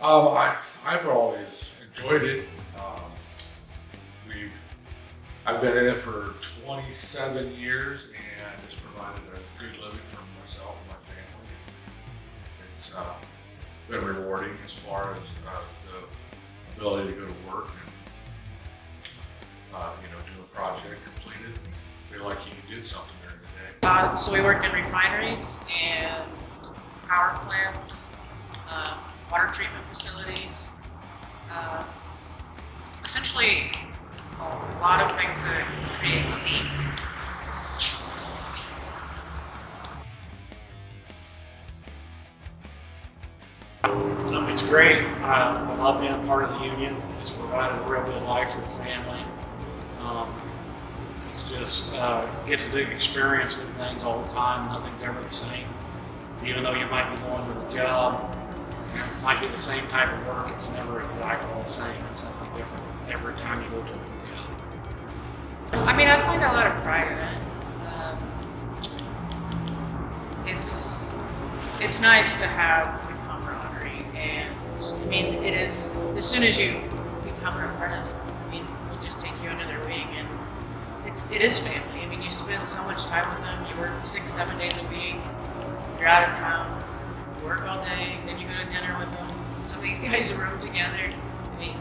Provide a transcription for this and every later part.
I've always enjoyed it. I've been in it for 27 years, and it's provided a good living for myself and my family. It's been rewarding as far as the ability to go to work and do a project, complete it, and feel like you did something during the day. So we work in refineries and power plants, water treatment facilities, essentially a lot of things that create steam. It's great. I love being part of the union. It's provided a real good life for the family. It's just get to do experience new things all the time. Nothing's ever the same. Even though you might be going to the job, it might be the same type of work, it's never exactly the same. It's something different every time you go to a new job. I mean, I find a lot of pride in it. It's nice to have the camaraderie, and I mean, it is, as soon as you become an apprentice, I mean, we'll just take you under their wing, and it is family. I mean, you spend so much time with them. You work 6-7 days a week. You're out of town. You work all day, then you go to dinner with them. Some of these guys room together. I mean,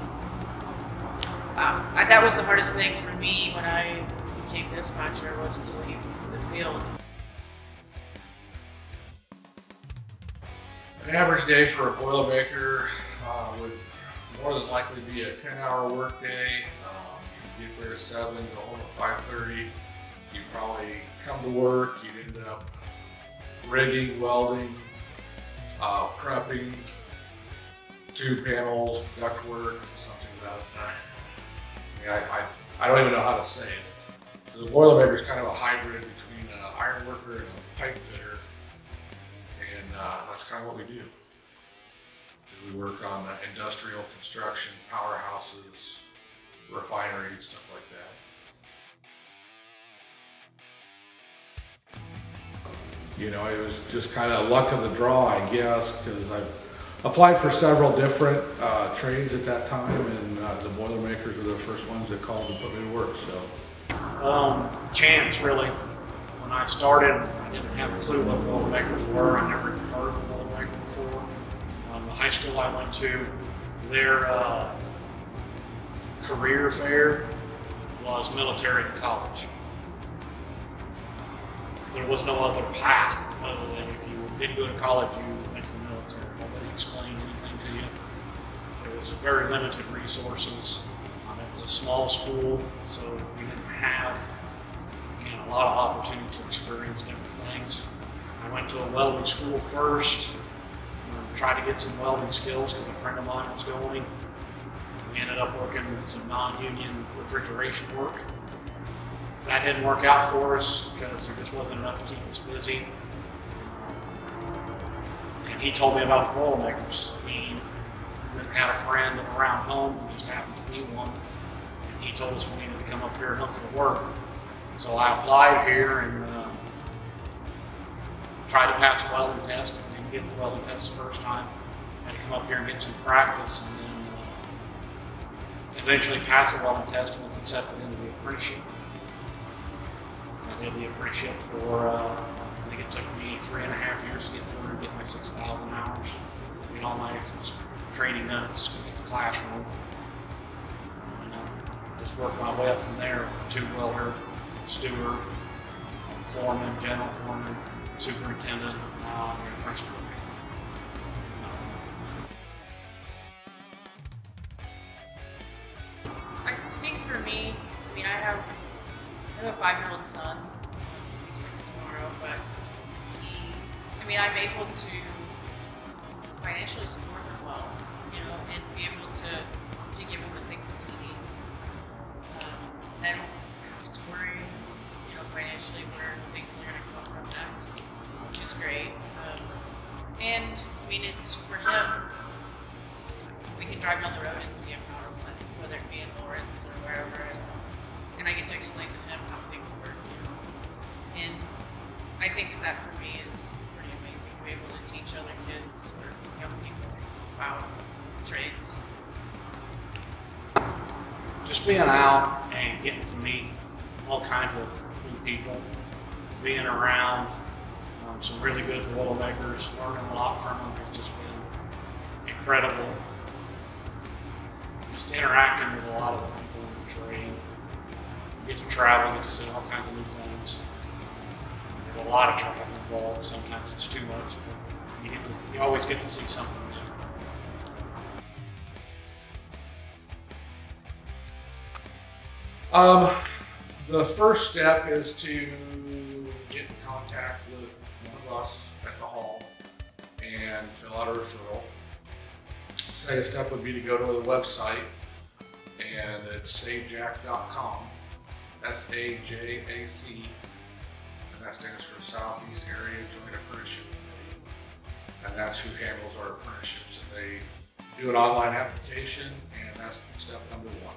that was the hardest thing for me when I became dispatcher, was to leave the field. An average day for a Boilermaker would more than likely be a 10-hour work day. You get there at 7, go home at 5:30. You probably come to work, you'd end up rigging, welding, prepping, tube panels, duct work, something to that effect. I don't even know how to say it. The Boilermaker is kind of a hybrid between an iron worker and a pipe fitter, and that's kind of what we do. We work on industrial construction, powerhouses, refineries, stuff like that. You know, it was just kind of luck of the draw, I guess, because I applied for several different trades at that time, and the Boilermakers were the first ones that called and put me to work. So, chance, really. When I started, I didn't have a clue what Boilermakers were. I never heard of a Boilermaker before. The high school I went to, their career fair was military and college. There was no other path other than if you didn't go to college, you went to the military. Nobody explained anything to you. There was very limited resources. It was a small school, so we didn't have a lot of opportunity to experience different things. I went to a welding school first, tried to get some welding skills because a friend of mine was going. We ended up working some non-union refrigeration work. That didn't work out for us because there just wasn't enough to keep us busy. And he told me about the Boilermakers. He had a friend around home who just happened to be one, and he told us we needed to come up here and look for work. So I applied here and tried to pass the welding test. I didn't get the welding test the first time. I had to come up here and get some practice, and then eventually passed the welding test and was accepted into the apprenticeship. I did the apprenticeship for, I think it took me 3.5 years to get through and get my 6,000 hours. Get all my training done at the classroom. And just worked my way up from there. Tube welder, steward, foreman, general foreman, superintendent, now I'm the principal. I think for me, I mean, I have a 5-year-old son. He'll be 6 tomorrow, but I'm able to financially support him well, and be able to give him the things that he needs. And I don't have to worry, financially where things are going to come from next, which is great. And it's for him. We can drive down the road and see a power plant, whether it be in Lawrence or wherever, and I get to explain to him how things work. And I think that for me is pretty amazing to be able to teach other kids or young people about trades? Just being out and getting to meet all kinds of new people, being around some really good Boilermakers, learning a lot from them has just been incredible. Just interacting with a lot of the people in the trade. You get to travel, get to see all kinds of new things. There's a lot of travel involved. Sometimes it's too much, but you always get to see something new. The first step is to get in contact with one of us at the hall and fill out a referral. Second step would be to go to the website, and it's sajac.com, SAJAC, and that stands for Southeast Area Joint Apprenticeship Committee, and that's who handles our apprenticeships. And they do an online application, and that's step number one.